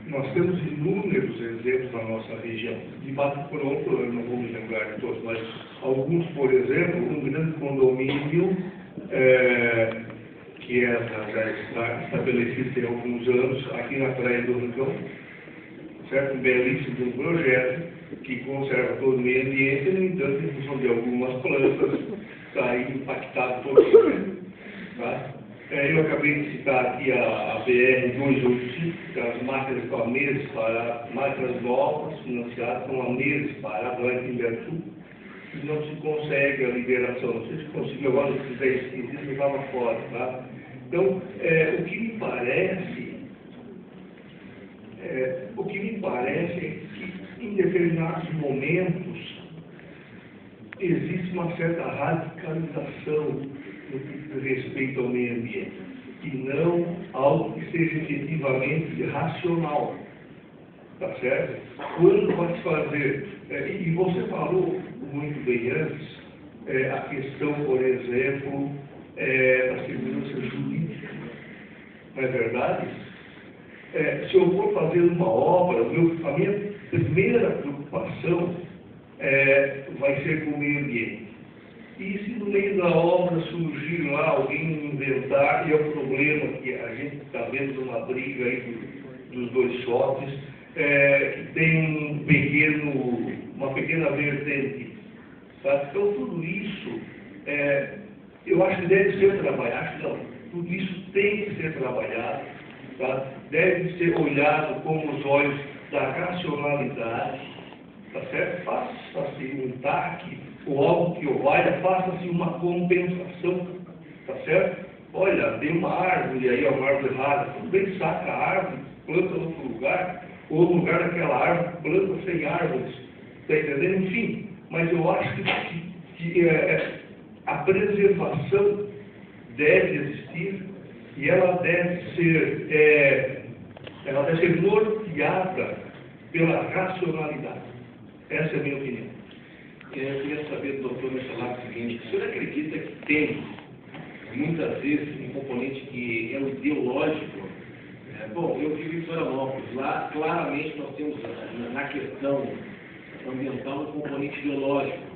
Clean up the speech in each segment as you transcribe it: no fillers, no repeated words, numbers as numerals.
nós temos inúmeros exemplos na nossa região. De bate pronto, eu não vou me lembrar de todos, mas alguns, por exemplo, um grande condomínio que já está estabelecido tem alguns anos, aqui na Praia do Rincão, certo? Um belíssimo projeto que conserva todo o meio ambiente, no entanto, em função de algumas plantas, está aí impactado todo o projeto. Tá? Eu acabei de citar aqui a BR-285, que as máquinas estão há meses paradas, máquinas novas, financiadas, estão há meses paradas lá em Timbersul, e não se consegue a liberação. Não sei se conseguiu agora, se fizer isso, me fala fora. Tá? Então, o que me parece é que, em determinados momentos, existe uma certa radicalização no que diz respeito ao meio ambiente, e não algo que seja efetivamente racional. Tá certo? Quando vai se fazer, e você falou muito bem antes, a questão, por exemplo, da segurança jurídica. Não é verdade? Se eu for fazer uma obra, a minha primeira preocupação vai ser com o meio ambiente. E se no meio da obra surgir lá alguém inventar, e é o problema que a gente está vendo uma briga aí dos dois shoppings, que tem uma pequena vertente. Tá? Então tudo isso, eu acho que deve ser trabalhado, acho não, tudo isso tem que ser trabalhado, tá? Deve ser olhado com os olhos da racionalidade, tá certo? Faça-se um TAC, ou algo que o valha, faça-se uma compensação, tá certo? Olha, tem uma árvore aí, uma árvore rara, tudo bem, saca a árvore, planta em outro lugar, ou no lugar daquela árvore, planta 100 árvores, tá entendendo? Enfim, mas eu acho que a preservação deve existir e ela deve ser norteada pela racionalidade. Essa é a minha opinião. Eu queria saber do doutor mencionar o seguinte: o senhor acredita que tem, muitas vezes, um componente que é o ideológico? Bom, eu vivo em Florianópolis. Lá, claramente, nós temos, na questão ambiental, um componente ideológico.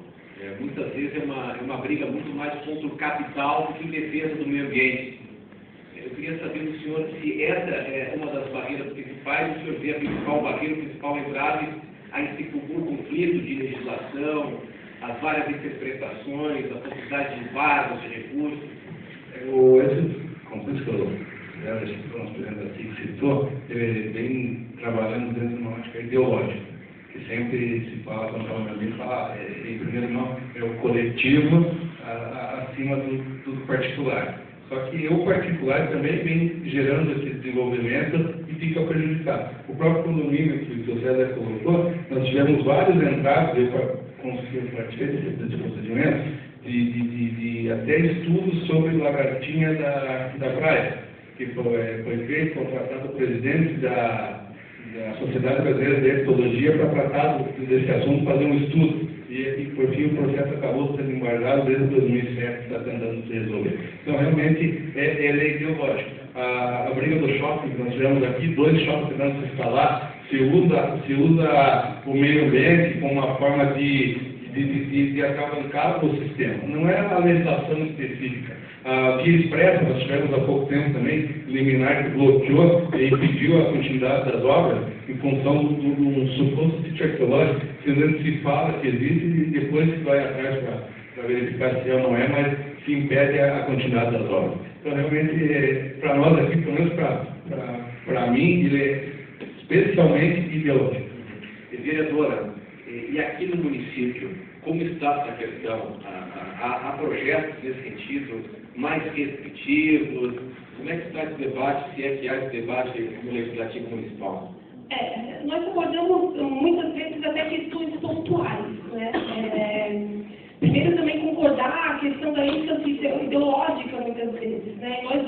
Muitas vezes é uma briga muito mais contra o capital do que em defesa do meio ambiente. Eu queria saber do senhor se essa é uma das barreiras principais, o senhor vê a principal barreira, o principal entrave a esse conflito de legislação, as várias interpretações, a possibilidade de vagas de recursos. Esse conflito que o nosso presidente aqui citou, ele vem trabalhando dentro de uma ótica ideológica, que sempre se fala, quando fala no meio, fala, em primeiro lugar, é o coletivo acima do particular. Só que o particular também vem gerando esse desenvolvimento e fica prejudicado. O próprio condomínio que o César colocou, nós tivemos vários entraves, eu participei desse procedimento, de até estudos sobre lagartinha da praia, que foi feito, contratado o presidente da Sociedade Brasileira de Etologia para tratar desse assunto, fazer um estudo. E por fim, o processo acabou sendo embargado desde 2007, está tentando se resolver. Então, realmente, ele é ideológico. A briga do shopping que nós tivemos aqui, 2 shoppings tentando se instalar, se usa o meio ambiente como uma forma de atravancar o sistema. Não é a legislação específica. Que expressa, nós tivemos há pouco tempo também, liminar que bloqueou e impediu a continuidade das obras em função de um suposto sítio arqueológico, sendo que se fala que existe e depois se vai atrás para verificar se é ou não é, mas se impede a continuidade das obras. Então, realmente, para nós aqui, pelo menos para mim, ele é especialmente ideológico. Vereadora, e aqui no município, como está essa questão? Há projetos nesse sentido, mais restritivos? Como é que está esse debate, se é que há esse debate no Legislativo Municipal? Nós abordamos muitas vezes até questões pontuais, né? Primeiro também concordar a questão da ênfase ideológica muitas vezes, né? Nós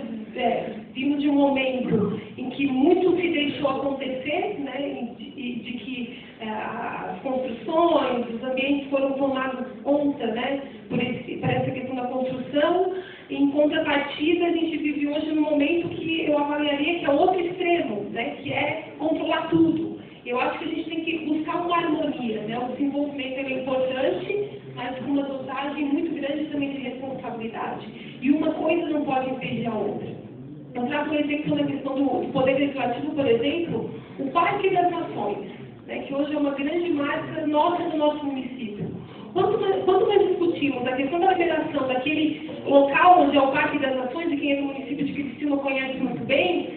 vimos de um momento em que muito se deixou acontecer, né? De que as construções, os ambientes foram tomados conta, né? Por essa questão da construção. Em contrapartida, a gente vive hoje num momento que eu avaliaria que é outro extremo, né? Que é controlar tudo. Eu acho que a gente tem que buscar uma harmonia, né? O desenvolvimento é importante, mas com uma dosagem muito grande também de responsabilidade. E uma coisa não pode impedir a outra. Eu trago um exemplo na questão do Poder Legislativo, por exemplo, o Parque das Nações, né, que hoje é uma grande marca nossa do nosso município. Quando nós discutimos a questão da liberação daquele local onde é o Parque das Nações, e quem é do município de Criciúma conhece muito bem,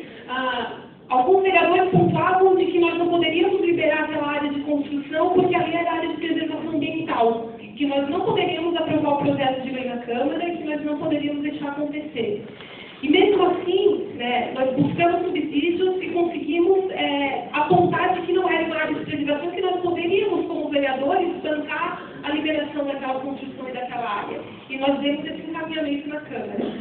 alguns vereadores pontuavam de que nós não poderíamos liberar aquela área de construção porque ali era área de preservação ambiental, que nós não poderíamos aprovar o projeto de lei na Câmara e que nós não poderíamos deixar acontecer. E mesmo assim, né, nós buscamos subsídios e conseguimos apontar de que não era uma área de preservação, que nós poderíamos, como vereadores, bancar a liberação daquela construção e daquela área. E nós demos esse encaminhamento na Câmara.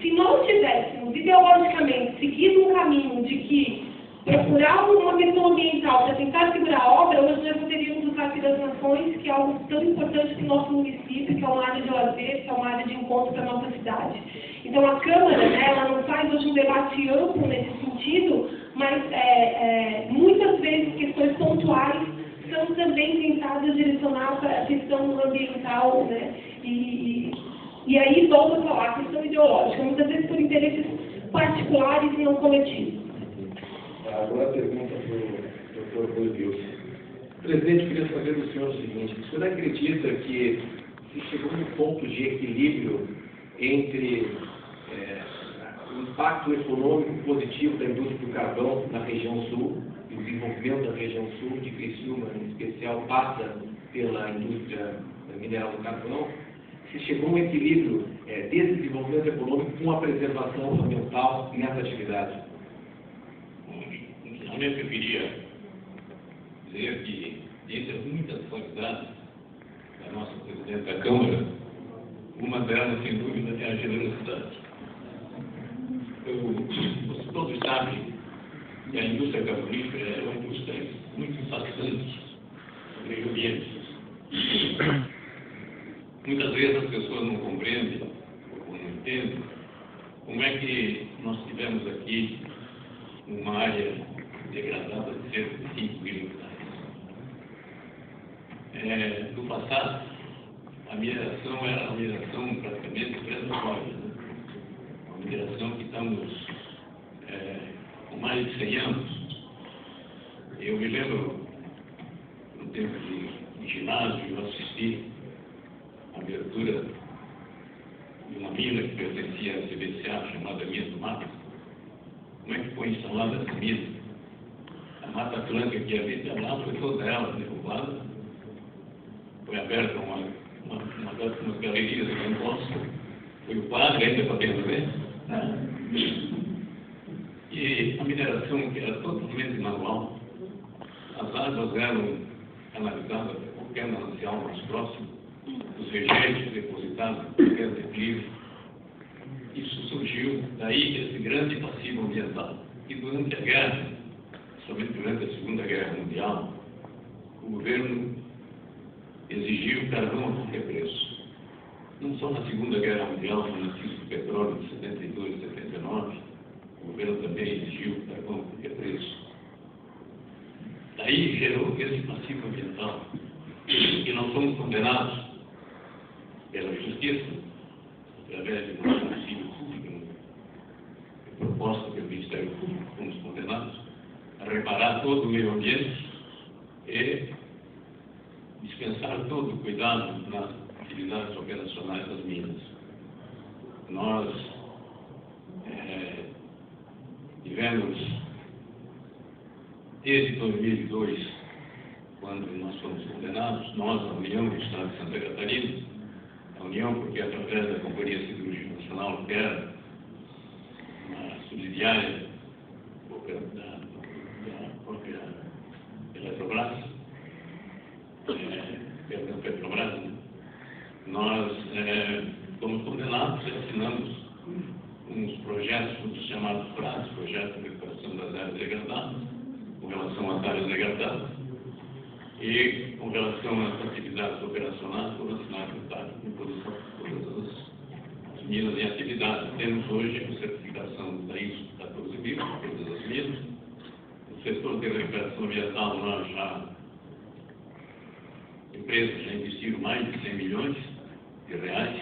Se nós tivéssemos, ideologicamente, seguido um caminho de que procurar uma questão ambiental para tentar segurar a obra, hoje nós não teríamos o Parque das Nações, que é algo tão importante para o nosso município, que é uma área de lazer, que é uma área de encontro para a nossa cidade. Então, a Câmara, né, ela não faz hoje um debate amplo nesse sentido, mas muitas vezes questões pontuais são também tentadas direcionar para a questão ambiental, né, e aí volta a falar, a questão ideológica, muitas vezes por interesses particulares e não coletivos. Agora a pergunta para o Dr. Rui Wilson. Presidente, queria saber do senhor o seguinte: o senhor acredita que se chegou num ponto de equilíbrio entre o impacto econômico positivo da indústria do carvão na região sul, e o desenvolvimento da região sul, de Criciúma em especial, passa pela indústria mineral do carvão, se chegou um equilíbrio desse desenvolvimento econômico com a preservação ambiental nessa atividade? Inicialmente eu queria dizer que, dentre as muitas qualidades da nossa presidente da Câmara, uma delas, sem dúvida, é a generosidade. Todos sabem que a indústria carbonífera é uma indústria muito impactante no meio ambiente. Muitas vezes as pessoas não compreendem, ou não entendem, como é que nós tivemos aqui uma área degradada de cerca de 5 mil hectares. No passado, a mineração era uma mineração praticamente predatória, né? Uma mineração que estamos com mais de 100 anos. Eu me lembro, no tempo de ginásio, eu assisti a abertura de uma mina que pertencia à CBCA, chamada Mina do Mato. Como é que foi instalada essa mina? A Mata Atlântica que havia lá foi toda ela derrubada. Foi aberta umas galerias de negócio. Foi o quadro, ainda podemos ver. E a mineração, que era totalmente manual, as águas eram canalizadas para qualquer manancial mais próximo, os rejeitos depositados em qualquer declive. Isso surgiu daí esse grande passivo ambiental. E durante a guerra, somente durante a Segunda Guerra Mundial, o governo exigiu carvão a qualquer preço. Não só na Segunda Guerra Mundial, no crise do petróleo de 72 e 79, o governo também exigiu carvão a qualquer preço. Daí gerou esse passivo ambiental. E nós fomos condenados pela Justiça, através de um auxílio público, proposta pelo Ministério Público, fomos condenados a reparar todo o meio ambiente e dispensar todo o cuidado nas atividades operacionais das minas. Nós tivemos, desde 2002, quando nós fomos condenados, nós, a União do Estado de Santa Catarina, a União, porque através da Companhia Siderúrgica Nacional, que era uma subsidiária da própria Petrobras, nós fomos condenados e assinamos uns projetos chamados PRAS, Projeto de Recuperação das Áreas Degradadas, com relação às áreas degradadas, e com relação às atividades operacionais, foram assinados com todas as minas em atividade. Temos hoje a certificação da ISO 14.000, todas as minas, setor de recuperação ambiental, nós empresas já investiram mais de 100 milhões de reais,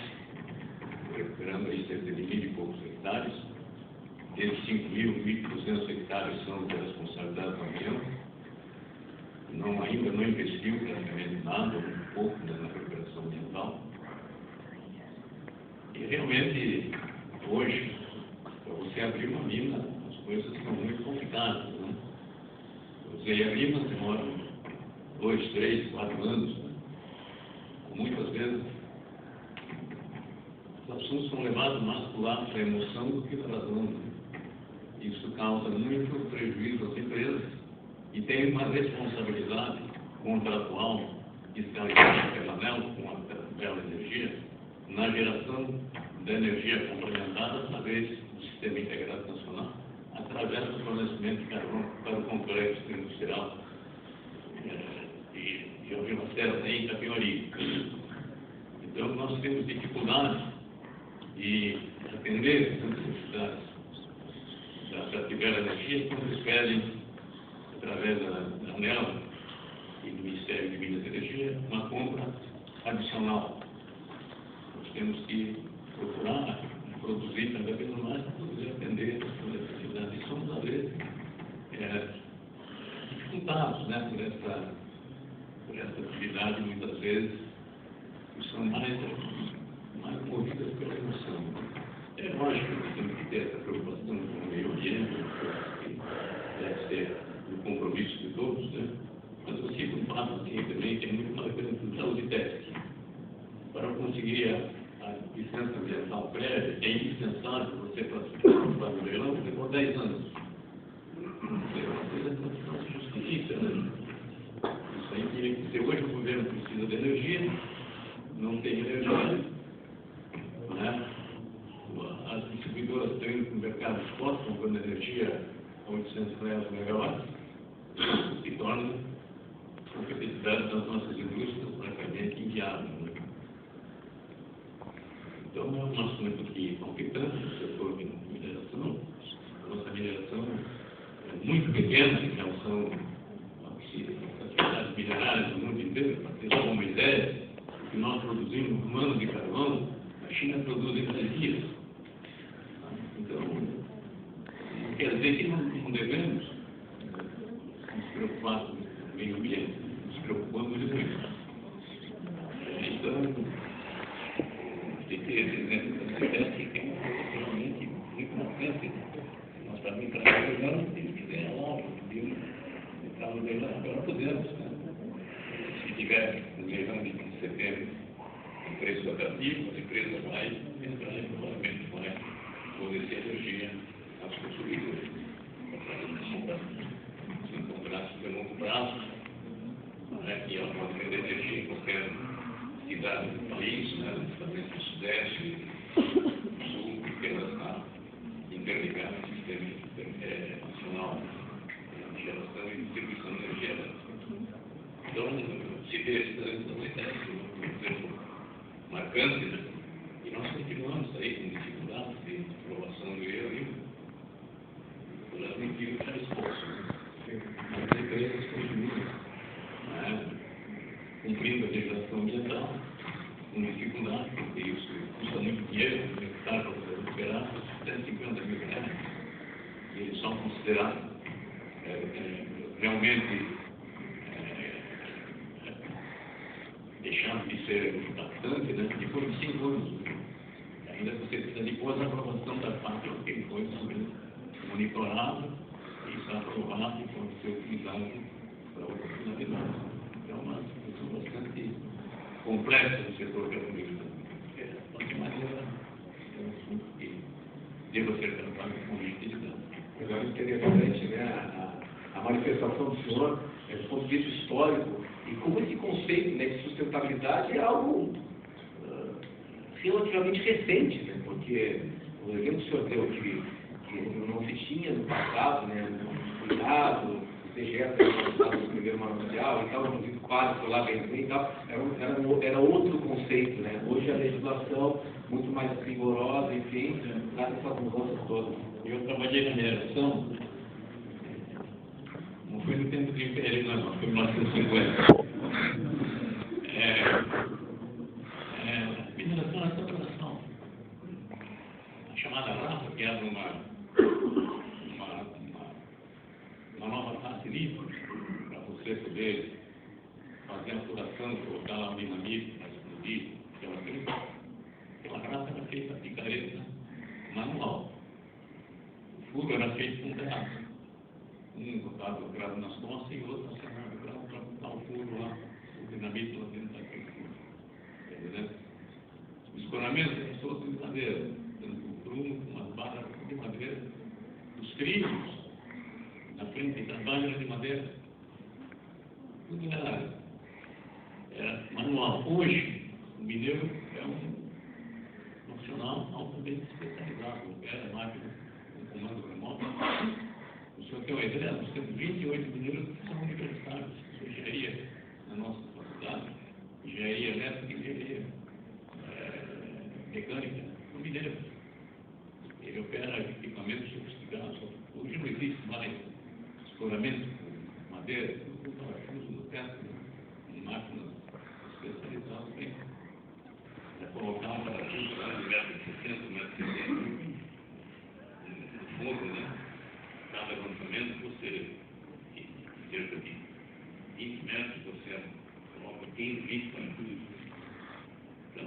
recuperando aí cerca de 1.000 e poucos hectares. Desses 5.200 hectares são de responsabilidade da União. Ainda não investiu praticamente nada, um pouco na recuperação ambiental. E realmente, hoje, para você abrir uma mina, as coisas são muito complicadas, né? Você abrir uma demora 2, 3, 4 anos, né? Muitas vezes os assuntos são levados mais para o lado da emoção do que da razão. Isso causa muito prejuízo às empresas e tem uma responsabilidade contratual estabelecida pela ANEEL com a Bela Energia na geração da energia complementada através do Sistema Integrado Nacional, através do fornecimento de carvão para o complexo industrial e a Vila Serra em Itapeori. Então, nós temos dificuldade de atender as necessidades da Bela Energia, que nos pedem, através da ANEEL e do Ministério de Minas e Energia, uma compra adicional. Nós temos que procurar produzir cada vez mais para poder atender as necessidades. E somos, às vezes, dificultados, né, por essa atividade, muitas vezes, que são mais movidas pela emoção. É lógico que temos que ter essa preocupação com o meio ambiente, que deve ser um compromisso de todos, né? Mas eu sigo um passo assim também, que é muito uma coisa de saúde técnica. Para conseguir a licença ambiental prévia, é indispensável você participar do leilão por 10 anos. É uma coisa que não se justifica, né? Isso aí teria que ser. Hoje o governo precisa de energia, não tem energia, né? As distribuidoras estão indo para o mercado de spot, comprando energia a 800 reais o megawatt, que torna a competitividade das nossas indústrias praticamente inviável, né? Então, é um assunto que palpitante no setor de mineração. A nossa mineração é muito pequena em relação às atividades minerárias do mundo inteiro. Para ter uma ideia, o que nós produzimos um ano de carvão, a China produz em 3 dias. Então, quer dizer que não devemos nos preocupar com o meio ambiente, nos preocupamos muito. Então, tem que ter exemplo da cidade que é uma coisa realmente muito marcante. Nós também trabalhamos, temos que ganhar logo, estamos ganhando, agora podemos, né? Se tiver um leilão de setembro, um preço atrativo, as empresas vai entrar em provavelmente vai fornecer energia aos consumidores. Se encontrasse de longo prazo, né, que é uma venda de energia em qualquer cidade do país, né, principalmente no Sudeste, no Sul, pequenas interligadas no Sistema Nacional de Geração e Distribuição de Energia. Então, se vê esse também tem um exemplo marcante, né? E nós continuamos aí com dificuldades de aprovação do ERU, por admitir que já exposto, né? As empresas continuam, né, cumprindo a legislação ambiental, com dificuldade, porque isso custa muito dinheiro, um hectare para poder recuperar, 150 mil reais. E eles só consideraram realmente deixando de ser bastante, né? Depois de 5 anos, ainda você precisa depois da aprovação da parte que ele foi monitorado e está aprovado e pode ser utilizado para outras finalidades. É uma situação bastante complexa no setor petrolífero. De maneira, é um assunto que deva ser tratado com objetividade. Agora, interessante, né? A manifestação do senhor, do ponto de vista histórico, e como esse conceito, né, de sustentabilidade é algo relativamente recente, né? Porque o exemplo que o senhor deu que não se tinha no passado, né, cuidado, os dejetos no primeiro manual e tal, inclusive quadro foi lá bem e tal, era outro conceito, né? Hoje a legislação muito mais rigorosa, enfim, traz essas mudanças todas. Eu trabalhei na mineração foi no tempo de Império, não, foi em 1950. Mineração é exploração. A chamada raça, que era uma nova taxa livre, para você poder fazer a floração, colocar lá um dinamite para explodir, aquela raça era feita de picareta manual. O furo era feito com braço. Um botava o braço nas costas e o outro acertava o braço para botar o furo lá, o dinamite lá dentro daquele furo. Entendeu? O escoramento é todo de madeira, tanto o prumo como as barras de madeira. Os trilhos na frente da barra de madeira, tudo era manual. Hoje, o mineiro é um profissional altamente especializado, opera máquina com comando remoto. O senhor tem uma ideia, nós temos 28 mineiros que são universitários, de engenharia na nossa faculdade, engenharia elétrica e engenharia mecânica, no mineiro. Ele opera equipamentos sofisticados. Hoje não existe mais escoramento com madeira, tudo nós uso no teto, em máquinas especializadas para colocar para tudo lá de 1,60 m, 1,70 m, no fundo, né? Cada avançamento você, cerca de 20 metros, você coloca 15, 20 parafusos. Então,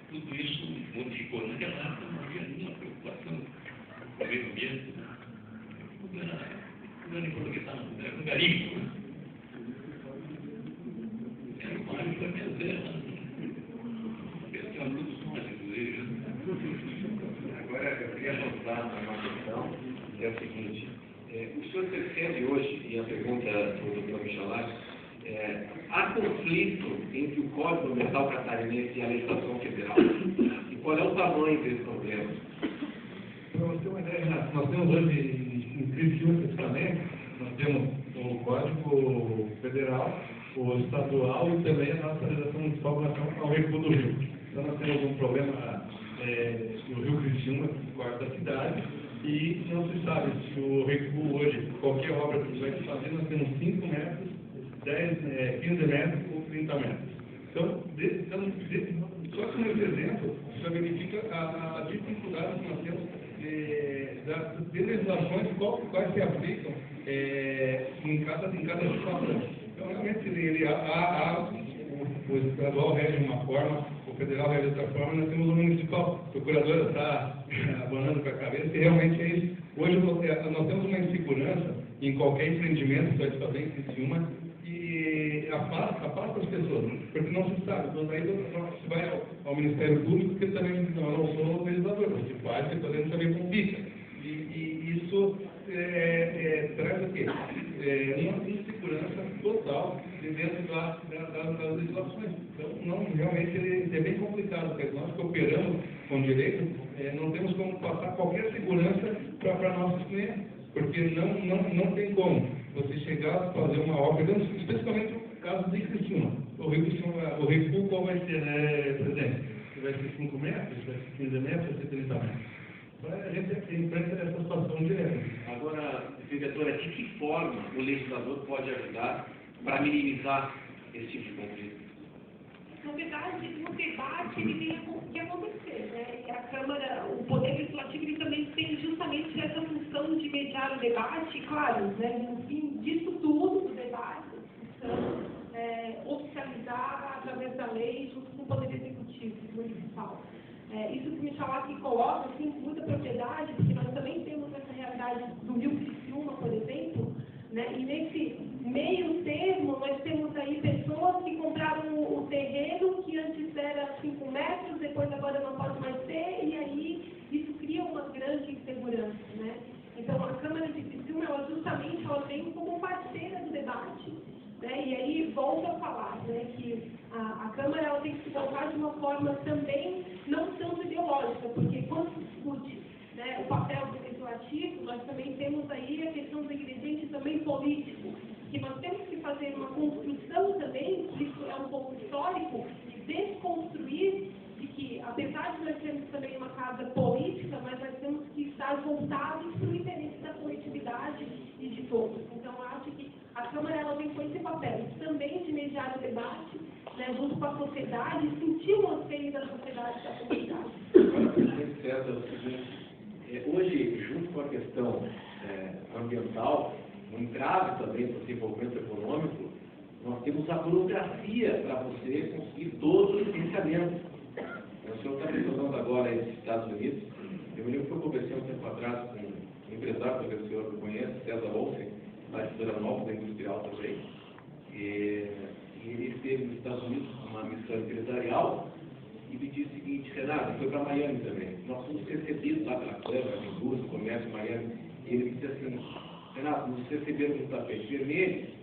tudo isso modificou. Naquela época não havia nenhuma preocupação com o meio ambiente. Tudo era improvisado, era um garimpo. Era um bairro para minha pessoal, todos nós, inclusive. Agora, eu queria voltar a uma questão, que é o seguinte. O senhor percebe hoje, e a pergunta do Dr. Michalak, há conflito entre o Código Ambiental Catarinense e a legislação federal? E qual é o tamanho desse problema? Para você ter uma ideia, Renato, nós temos hoje, em Criciúma especificamente, nós temos o Código Federal, o Estadual e também a nossa legislação municipal com relação ao recuo do rio. Então nós temos um problema no rio Criciúma, que corta a cidade, e não se sabe se o recuo hoje, qualquer obra que vai se fazer, nós temos 5 metros, 15 metros ou 30 metros. Então, só com esse exemplo, já verifica a dificuldade que nós temos de legislações quais se aplicam em cada situação. Então, realmente, o estadual rege uma forma, o federal rege outra forma, nós temos o municipal. A procuradora está abanando com a cabeça e realmente é isso. Hoje nós temos uma insegurança em qualquer empreendimento que vai se fazer em Criciúma e afasta as pessoas, porque não se sabe. Então, aí você vai ao Ministério Público, que também não sou legislador, você faz, você fazendo também complica. E isso traz o quê? Uma insegurança total dentro das legislações. Então, não, realmente é bem complicado, porque nós que operamos com direito, não temos como passar qualquer segurança para nossos clientes, porque não tem como você chegar a fazer uma obra, especialmente no caso de Criciúma. O recuo qual vai ser, né, presidente? Vai ser 5 metros, vai ser 15 metros, vai ser 30 metros. Então, a gente enfrenta essa situação direta. Agora, diretora, de que forma o legislador pode ajudar para minimizar esse tipo de conflito? Na verdade, o debate ele tem que acontecer, né? E a Câmara, o Poder Legislativo, ele também tem justamente essa função de mediar o debate, claro, né? No fim disso tudo, do debate, oficializar através da lei, junto com o Poder Executivo Municipal. Isso que o Michalak coloca, assim, com muita propriedade, porque nós também temos essa realidade do Rio Criciúma, por exemplo, né? E nesse meio termo, nós temos aí pessoas que compraram o terreno que antes era 5 metros, depois agora não pode mais ter, e aí isso cria uma grande insegurança, né? Então, a Câmara de Criciúma, ela justamente vem como parceira do debate, né? E aí, volto a falar, né, que a Câmara ela tem que se colocar de uma forma também não tanto ideológica, porque quando se discute, né, o papel do legislativo, nós também temos aí a questão do ingrediente também político, que nós temos que fazer uma construção também, isso é um pouco histórico, de desconstruir de que, apesar de nós termos também uma casa política, mas nós temos que estar voltados para o interesse da coletividade e de todos. Então, acho acho que a Câmara ela vem com esse papel também de mediar o debate, né, junto com a sociedade, sentir o anseio da sociedade, da comunidade. Agora, César, é o seguinte, hoje, junto com a questão ambiental, um entrave também para o desenvolvimento econômico, nós temos a burocracia para você conseguir todos os licenciamentos. O senhor está mencionando agora aí dos Estados Unidos. Eu me lembro que eu conversei um tempo atrás com um empresário, talvez o senhor conhece, César Wolfen, lá de Florianópolis, da Industrial também. E ele esteve nos Estados Unidos numa missão empresarial e me disse o seguinte: Renato, foi para Miami também. Nós fomos recebidos lá pela Câmara, de Indústria, Comércio, Miami. E ele me disse assim: Renato, nos receberam no tapete vermelho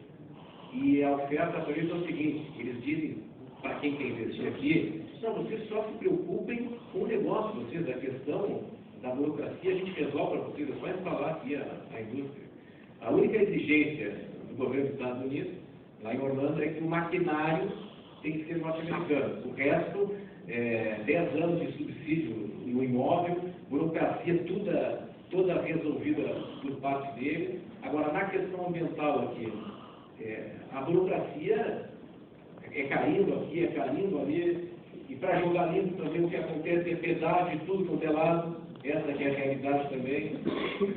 e a oferta para eles é o seguinte: eles dizem para quem quer investir aqui, não, vocês só se preocupem com o negócio, vocês, a questão da burocracia a gente resolve para vocês, é só instalar aqui a indústria. A única exigência do governo dos Estados Unidos, lá em Orlando, é que o maquinário tem que ser norte-americano. O resto, 10 anos de subsídio no imóvel, burocracia toda resolvida por parte dele. Agora, na questão ambiental aqui, a burocracia é caindo aqui, é caindo ali, e para jogar limpo também o que acontece é pedágio de tudo quanto é lado, essa que é a realidade também.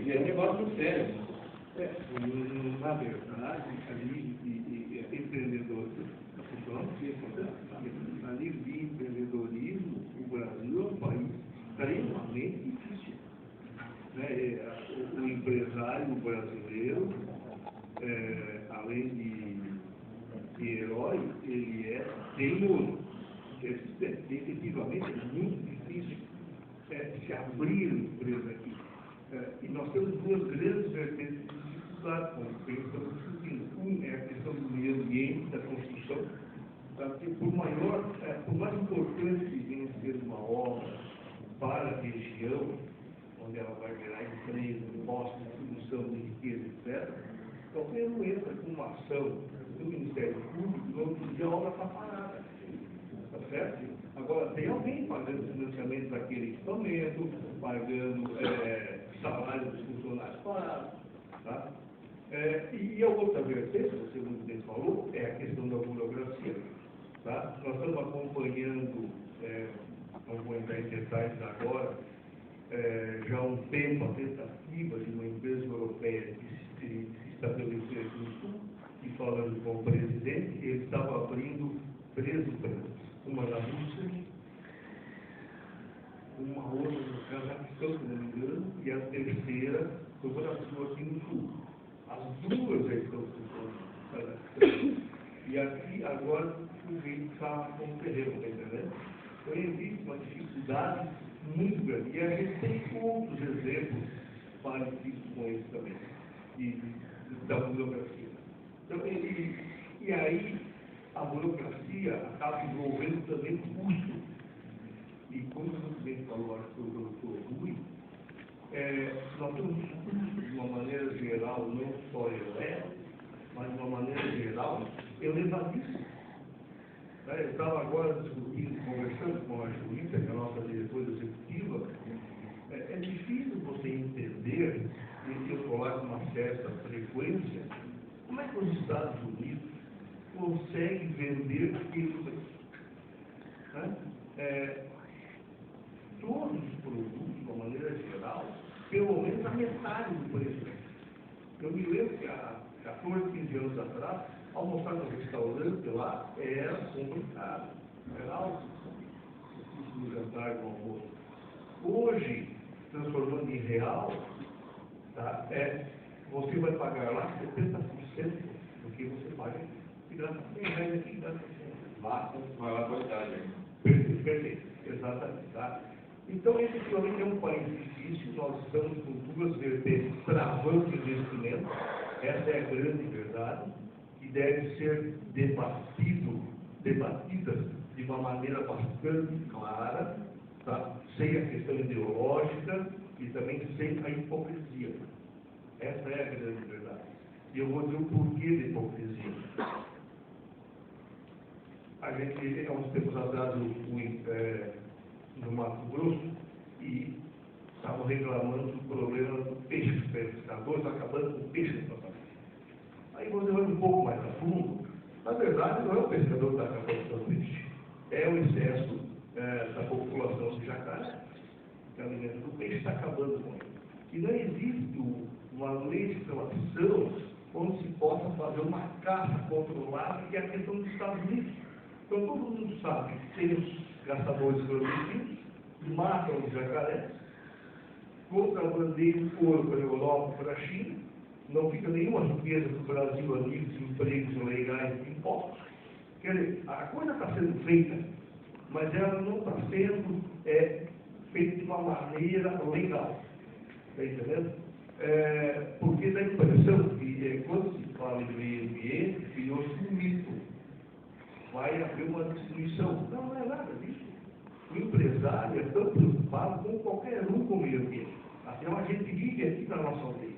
É um negócio muito sério. Na verdade, ali empreendedor, ali de empreendedorismo, o Brasil é um país extremamente difícil. Né? O empresário brasileiro, além de herói, ele é teimoso. Definitivamente é muito difícil se abrir uma empresa aqui. E nós temos duas grandes vertentes de dificuldade, como estamos discutindo. Um é a questão do meio ambiente, da construção, porque por mais importante que venha ser uma obra para a região, onde ela vai gerar emprego, negócio, distribuição de riqueza, etc., qualquer um entra com uma ação do Ministério Público, no outro dia a obra está parada. Tá certo? Agora, tem alguém pagando financiamento daquele equipamento, pagando salário dos funcionários parados. Tá? E a outra vertente, você muito bem falou, é a questão da burocracia. Tá? Nós estamos acompanhando, não vou entrar em detalhes agora, já há um tempo a tentativa de uma empresa europeia de se estabelecer aqui no Sul, e falando com o presidente, ele estava abrindo 13 empresas. Uma na Rússia, uma outra no Cazaquistão, se não me engano, e a terceira no Brasil, aqui no Sul. As duas já estão funcionando. E aqui, agora, o jeito está com o terreno, está entendendo? Então, existe uma dificuldade muito grande. E a gente tem outros exemplos parecidos com esse também, da burocracia. Então, e aí, a burocracia acaba envolvendo também custo. E como muito bem falou, acho que o doutor Rui, nós temos custos de uma maneira geral, não só elétrico, mas de uma maneira geral, elevadíssimo. Eu estava agora discutindo, conversando com a Julita, que é a nossa diretora executiva, é difícil você entender, e eu coloco uma certa frequência, como é que os Estados Unidos consegue vender aquilo. Todos os produtos, de uma maneira geral, pelo menos a metade do preço. Eu me lembro que há 14, 15 anos atrás, almoçar no restaurante lá era complicado, era alto no jantar e no almoço. Hoje, transformando em real, tá, você vai pagar lá 70% do que você paga aqui. Basta maior qualidade. Perfeito, exatamente. Tá? Então, esse realmente é um país difícil, nós estamos com duas vertentes travando investimento, essa é a grande verdade, e deve ser debatida de uma maneira bastante clara, tá? Sem a questão ideológica e também sem a hipocrisia. Essa é a grande verdade. E eu vou dizer o porquê da hipocrisia. A gente, há uns tempos atrás, eu fui no Mato Grosso e estavam reclamando do problema do peixe. Os pescadores acabando com o peixe no Mato Grosso. Aí Aí, quando eu olho um pouco mais a fundo, na verdade, não é o pescador que está acabando com o peixe, é o excesso da população de jacaré, que alimenta o peixe, está acabando com ele. E não existe uma legislação onde se possa fazer uma caça controlada, que é a questão dos Estados Unidos. Então, todo mundo sabe que tem os caçadores clandestinos, matam os jacarés, contrabandeiam ouro para a Europa, para a China, não fica nenhuma riqueza para o Brasil ali, de empregos ilegais de impostos. Quer dizer, a coisa está sendo feita, mas ela não está sendo feita de uma maneira legal. Está entendendo? Porque dá a impressão que quando se fala de meio ambiente, criou-se um mito. Vai haver uma destruição. Não, não é nada disso. O empresário é tão preocupado com qualquer um com o meio ambiente. Afinal, a gente vive aqui na nossa aldeia.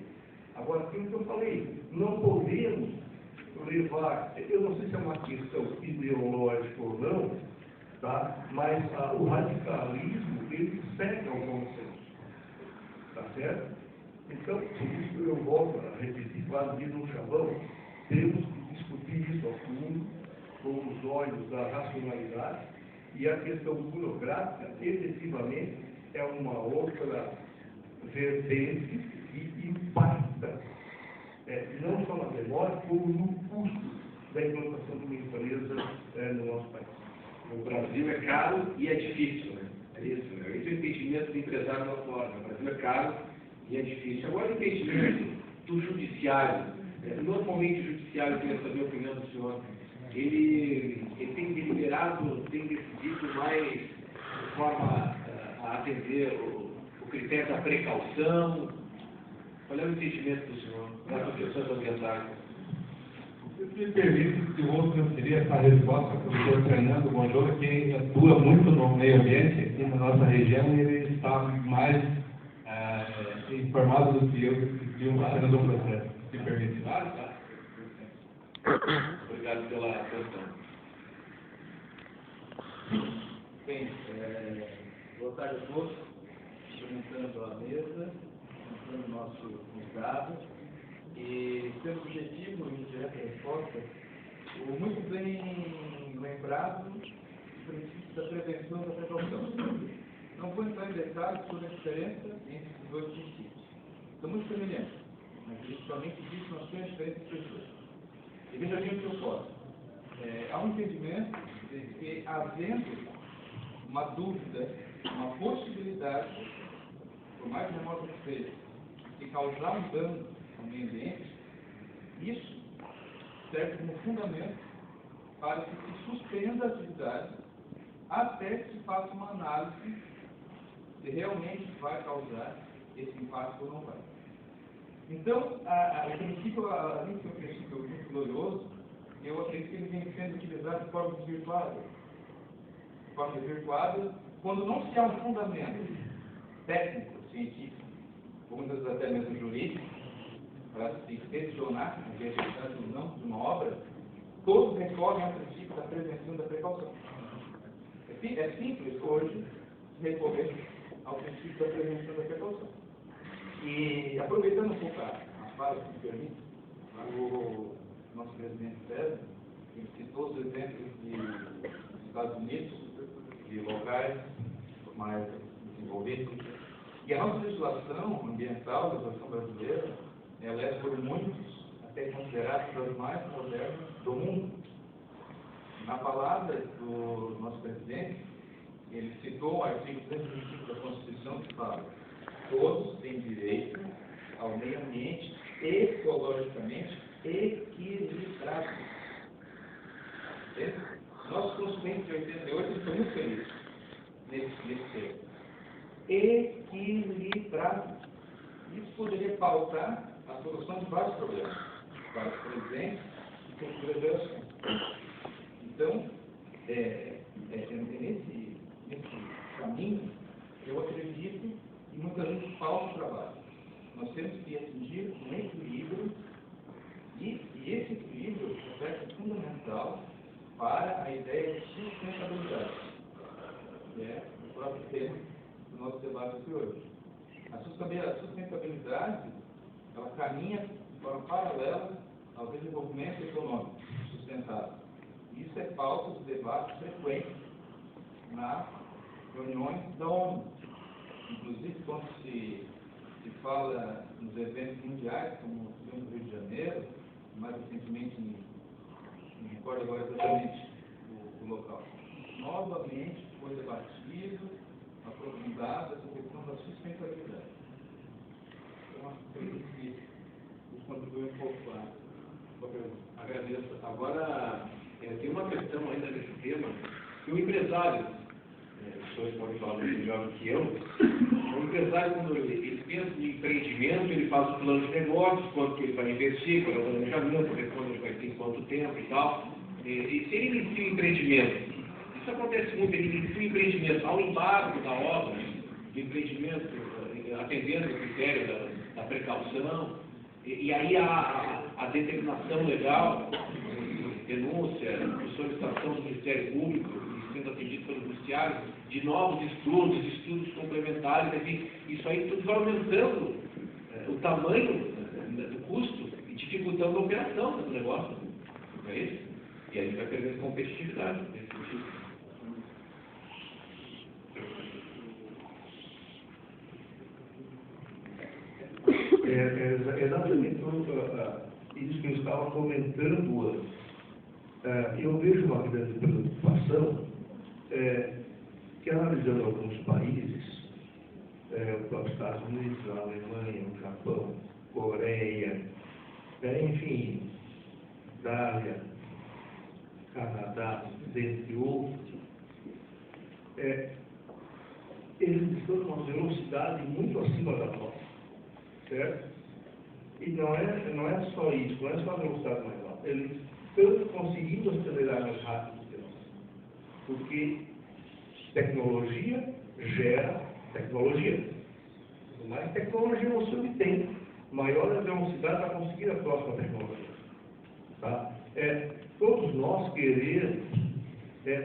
Agora, aquilo que eu falei, não podemos levar, eu não sei se é uma questão ideológica ou não, tá? Mas o radicalismo, ele segue ao consenso. Tá certo? Então, por isso eu volto a repetir, quase diz um chavão, temos que discutir isso a fundo, com os olhos da racionalidade, e a questão burocrática, efetivamente, é uma outra vertente que impacta, não só na memória, como no custo da implantação de uma empresa no nosso país. O Brasil é caro e é difícil, né? É isso, né? Esse é o impedimento do empresário lá fora. O Brasil é caro e é difícil. Agora, o impedimento do judiciário. Normalmente, o judiciário, eu queria saber a opinião do senhor, ele tem deliberado, tem decidido mais de forma a atender o critério da precaução. Qual é o entendimento do senhor nessas questões ambientais? Se me permite, que eu vou transferir essa resposta para o doutor Fernando Bonjora, que atua muito no meio ambiente aqui na nossa região, e ele está mais informado do que eu, apenas um processo. Se me permite. Claro, tá. Obrigado pela atenção. Bem, boa tarde a todos, comentando a mesa, comentando o nosso convidado. E, sendo objetivo e direta resposta, o muito bem lembrado o princípio da prevenção e da precaução. Não vou entrar em detalhes sobre a diferença entre os dois princípios. São muito semelhantes, mas principalmente disso nós temos diferenças entre os dois. E veja bem o que eu posso. Há um entendimento de que, havendo uma dúvida, uma possibilidade, por mais remota que seja, de causar um dano ao meio ambiente, isso serve como fundamento para que se suspenda a atividade até que se faça uma análise se realmente vai causar esse impacto ou não vai. Então, o princípio, além de ser um princípio muito glorioso, eu acredito que ele vem sendo utilizado de forma desvirtuada. De forma desvirtuada, quando não se há um fundamento técnico, científico, ou muitas vezes até mesmo jurídico, para se questionar a viabilidade ou não de uma obra, todos recorrem ao princípio da prevenção e da precaução. É simples hoje recorrer ao princípio da prevenção e da precaução. E, aproveitando um pouco a fala, se me permite, o nosso presidente César, ele citou os exemplos dos Estados Unidos, de locais mais desenvolvidos. E a nossa legislação ambiental, a legislação brasileira, ela é, por muitos, até considerada uma das mais modernas do mundo. Na palavra do nosso presidente, ele citou o artigo 225 da Constituição, que fala: todos têm direito ao meio ambiente ecologicamente equilibrado. Nosso consulente de 88 foi muito feliz nesse termo. Equilibrado. Isso poderia pautar a solução de vários problemas, para os presentes e futuras gerações. Então, nesse caminho, eu acredito e muita gente falta o trabalho. Nós temos que atingir um equilíbrio, e esse equilíbrio é fundamental para a ideia de sustentabilidade, que é o próprio tema do nosso debate aqui hoje. A sustentabilidade, ela caminha de forma paralela ao desenvolvimento econômico sustentável. Isso é pauta de debate frequente nas reuniões da ONU. Inclusive, quando se fala nos eventos mundiais, como tivemos no Rio de Janeiro, mais recentemente, não recordo agora exatamente o local, novamente foi debatido, aprofundado essa questão da sustentabilidade. Então, acredito que isso contribui um pouco para a pergunta. Agradeço. Agora, tem uma questão ainda nesse tema, que o empresário, os senhores podem falar muito melhor do que eu, o empresário, quando ele pensa em empreendimento, ele faz o plano de negócios, quanto que ele vai investir, qual é o planejamento, quando ele vai ter em quanto tempo e tal. E se ele inicia o empreendimento, isso acontece muito, ele inicia o empreendimento ao embargo da obra, do empreendimento, atendendo ao critério da precaução, e aí a determinação legal, denúncia, solicitação do Ministério Público, sendo atendido pelo Judiciário, de novos estudos complementares, enfim, isso aí tudo vai aumentando o tamanho do custo e dificultando a operação do negócio, não é isso? E aí vai perdendo competitividade nesse sentido. Exatamente isso que eu estava comentando antes. Eu vejo uma grande preocupação que, analisando alguns países, os Estados Unidos, a Alemanha, o Japão, Coreia, enfim, Itália, Canadá, dentre outros, eles estão com uma velocidade muito acima da nossa, certo? E não é só isso, não é só a velocidade mais alta, eles estão conseguindo acelerar mais rápido que nós, porque tecnologia gera tecnologia. Quanto mais tecnologia você obtém, maior a velocidade para conseguir a próxima tecnologia. Tá? Todos nós queremos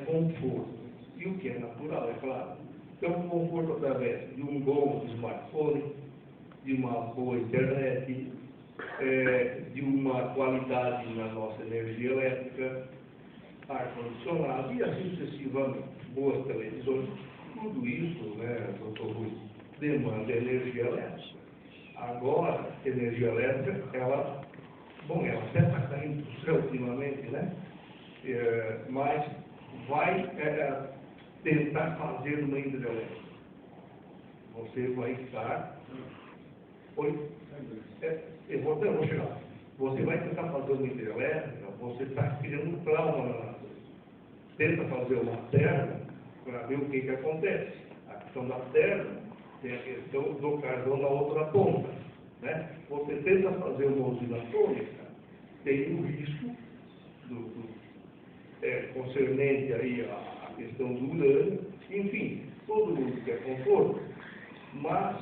conforto, e o que é natural, é claro. Então, conforto através de um bom smartphone, de uma boa internet, de uma qualidade na nossa energia elétrica, ar-condicionado e assim sucessivamente, boas televisões, tudo isso, né, doutor Rui, demanda energia elétrica. Agora, energia elétrica, ela até está caindo do céu ultimamente, né? Mas vai tentar fazer uma hidrelétrica. Você vai estar... eu vou chegar. Você vai tentar fazer uma hidrelétrica, você está criando trauma na natureza. Tenta fazer uma terra para ver o que acontece. A questão da terra tem a questão do carvão na outra ponta. Né? Você tenta fazer uma usina atômica, tem o risco concernente aí a questão do urânio, enfim, todo mundo quer conforto, mas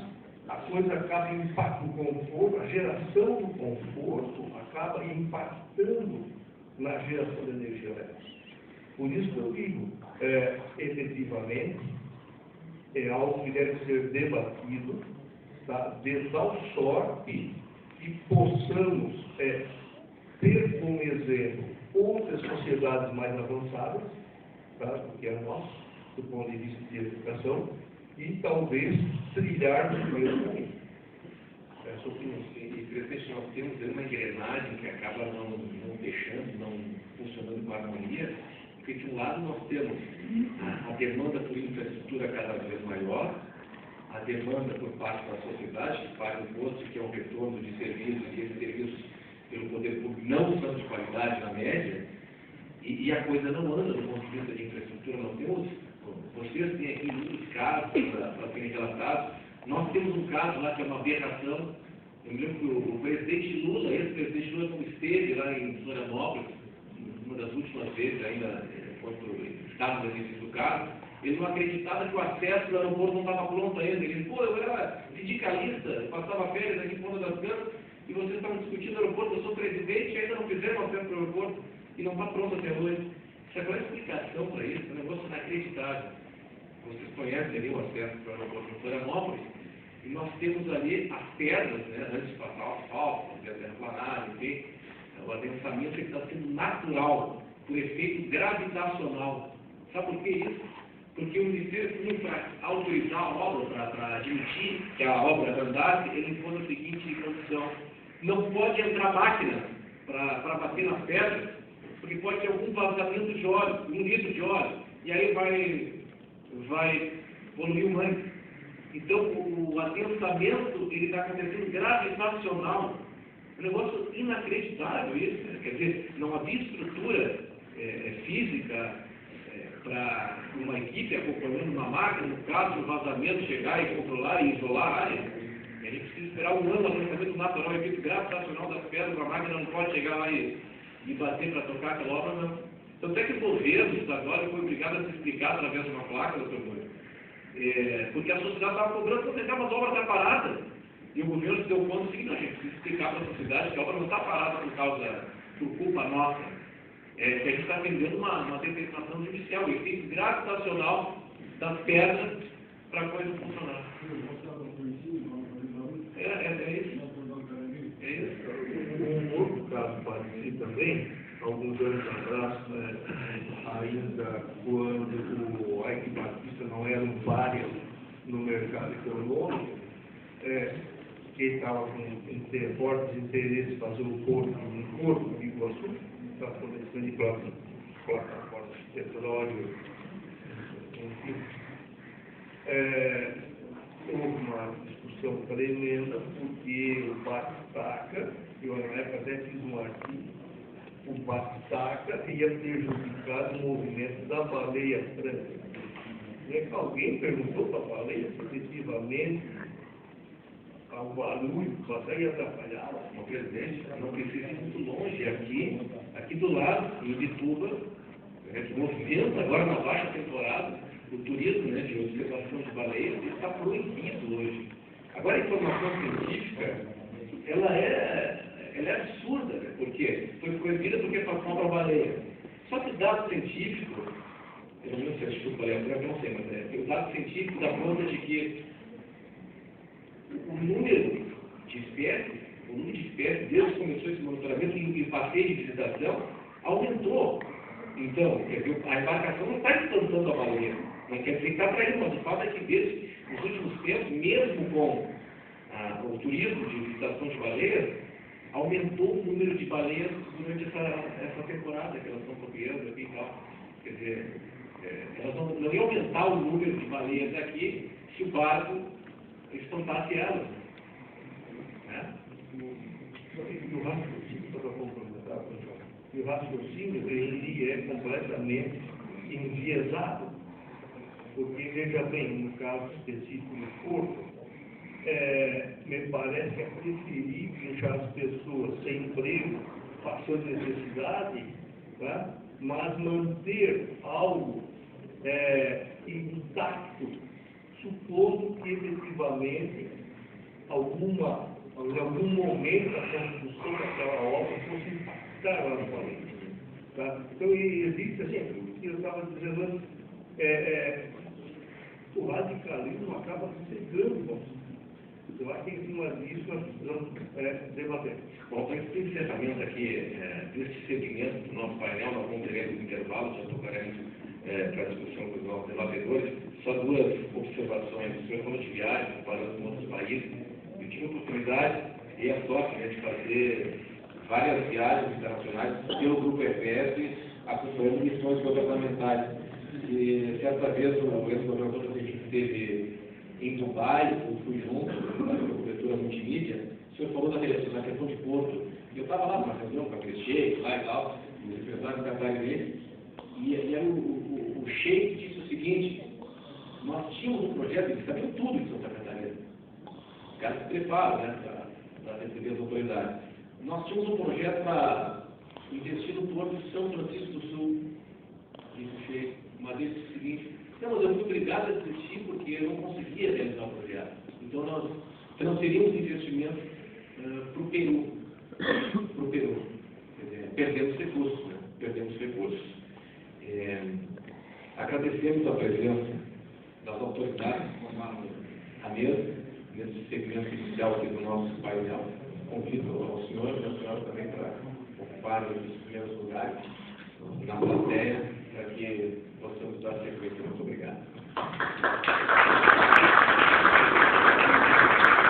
a coisa acaba impactando o conforto, a geração do conforto acaba impactando na geração de energia elétrica. Por isso que eu digo, efetivamente, é algo que deve ser debatido, tá? De tal sorte que possamos ter como exemplo outras sociedades mais avançadas, tá? Do que a nossa, do ponto de vista de educação, e talvez trilhar no mesmo caminho. Essa opinião. E presidente, nós temos uma engrenagem que acaba não fechando, não funcionando com harmonia, porque de um lado nós temos a demanda por infraestrutura cada vez maior, a demanda por parte da sociedade, que paga imposto, que é um retorno de serviços, e esses serviços pelo poder público não são de qualidade na média, e a coisa não anda do ponto de vista de infraestrutura. Nós temos, vocês têm aqui muitos casos para serem relatados. Nós temos um caso lá que é uma aberração. Eu me lembro que o presidente Lula, ex-presidente Lula, como esteve lá em Florianópolis, uma das últimas vezes ainda, quando estava no exercício do cargo, ele não acreditava que o acesso do aeroporto não estava pronto ainda. Ele disse, eu era sindicalista, eu passava férias aqui em Ponta das Ganas, e vocês estavam discutindo o aeroporto, eu sou presidente e ainda não fizeram acesso para o aeroporto, e não está pronto até hoje. Sabe qual é a explicação para isso? É um negócio inacreditável. Vocês conhecem ali o acesso para o aeroporto de Florianópolis, e nós temos ali as pedras, né, antes de passar o asfalto, fazer a terraplanagem, enfim, o adensamento está sendo natural, por efeito gravitacional. Sabe por que isso? Porque o Ministério Público, para autorizar a obra, para admitir que a obra andasse, ele impôs a seguinte condição: não pode entrar máquina para bater nas pedras, porque pode ter algum vazamento de óleo, 1 litro de óleo, e aí vai poluir o mangue. Então, o adensamento ele está acontecendo gravitacional. Um negócio inacreditável isso, né? Quer dizer, não havia estrutura física para uma equipe acompanhando uma máquina, no caso do vazamento, chegar e controlar e isolar a área. A gente precisa esperar 1 ano, o adensamento natural, efeito gravitacional das pedras, a máquina não pode chegar lá e bater para tocar aquela obra, não. Tanto é que o governo estadual foi obrigado a se explicar através de uma placa, doutor Moura, porque a sociedade estava cobrando quando a obra está parada. E o governo se deu conta do seguinte: a gente precisa explicar para a sociedade que a obra não está parada por culpa nossa. Que a gente está atendendo uma determinação judicial, o efeito gravitacional das pernas para a coisa funcionar. É isso. Um outro caso parecido também, alguns anos atrás, ainda quando o Ike Batista não era um páreo no mercado econômico, que estava com fortes interesses em fazer o porto de Iguaçu, para fornecimento de plataformas de petróleo, enfim. Houve uma discussão tremenda, porque o Batistaca, eu na época até fiz um artigo, o Batistaca ia prejudicar o movimento da baleia branca. E alguém perguntou para a baleia se efetivamente o barulho do passeio ia atrapalhar o presidente, não precisa ir muito longe, aqui do lado, em Ibituba, movimento agora na baixa temporada, o turismo de observação de baleias está proibido hoje. Agora a informação científica, ela é absurda, né? Porque foi proibida porque passou para a baleia. Só que o dado científico, eu não sei se eu não sei, mas o dado científico dá conta de que o número de espécies, desde que começou esse monitoramento e passeio de visitação, aumentou. Então, quer dizer, a embarcação não está espantando a baleia, não quer dizer que está atraindo, mas o fato é que nos últimos tempos, mesmo com o turismo de visitação de baleias, aumentou o número de baleias durante essa temporada que elas estão procriando aqui e tal. Quer dizer, elas não iam aumentar o número de baleias aqui se o barco espantasse elas. Né? E o raciocínio, para complementar, o raciocínio ele é completamente enviesado, porque, veja bem, no caso específico do Porto, me parece que é preferível deixar as pessoas sem emprego, passando necessidade, tá? Mas manter algo intacto, supondo que efetivamente em algum momento a construção daquela obra fosse impactar lá no planeta. Tá? Então existe assim, eu estava dizendo antes, o radicalismo acaba cegando. Eu acho que em cima disso nós precisamos debater. Bom, para esse encerramento aqui desse segmento do nosso painel, nós vamos ter um intervalo, já tocaremos para a discussão com os nossos debatedores. Só 2 observações. O senhor falou de viagem, comparando com outros países. Eu tive a oportunidade e a sorte de fazer várias viagens internacionais pelo Grupo EPS, acompanhando missões governamentais. E certa vez o ex-governador que a gente esteve em Dubai, eu fui junto, na cobertura multimídia, o senhor falou na questão de Porto. Eu estava lá numa reunião com aqueles sheiks lá e tal, os empresários catarinenses, e aí o sheik disse o seguinte: nós tínhamos um projeto, eles sabiam tudo de Santa Catarina. Os caras se preparam, né, para receber as autoridades. Nós tínhamos um projeto para investir no Porto de São Francisco do Sul. Disse o sheik, mas ele disse o seguinte: não, mas eu fui obrigado a desistir porque eu não conseguia realizar o projeto. Então nós transferimos investimento para o Peru. Perdemos recursos, né? Agradecemos a presença das autoridades que formaram a mesa nesse segmento inicial aqui do nosso painel. Convido ao senhor e a senhora também para ocuparem os primeiros lugares na plateia, para que possamos dar sequência.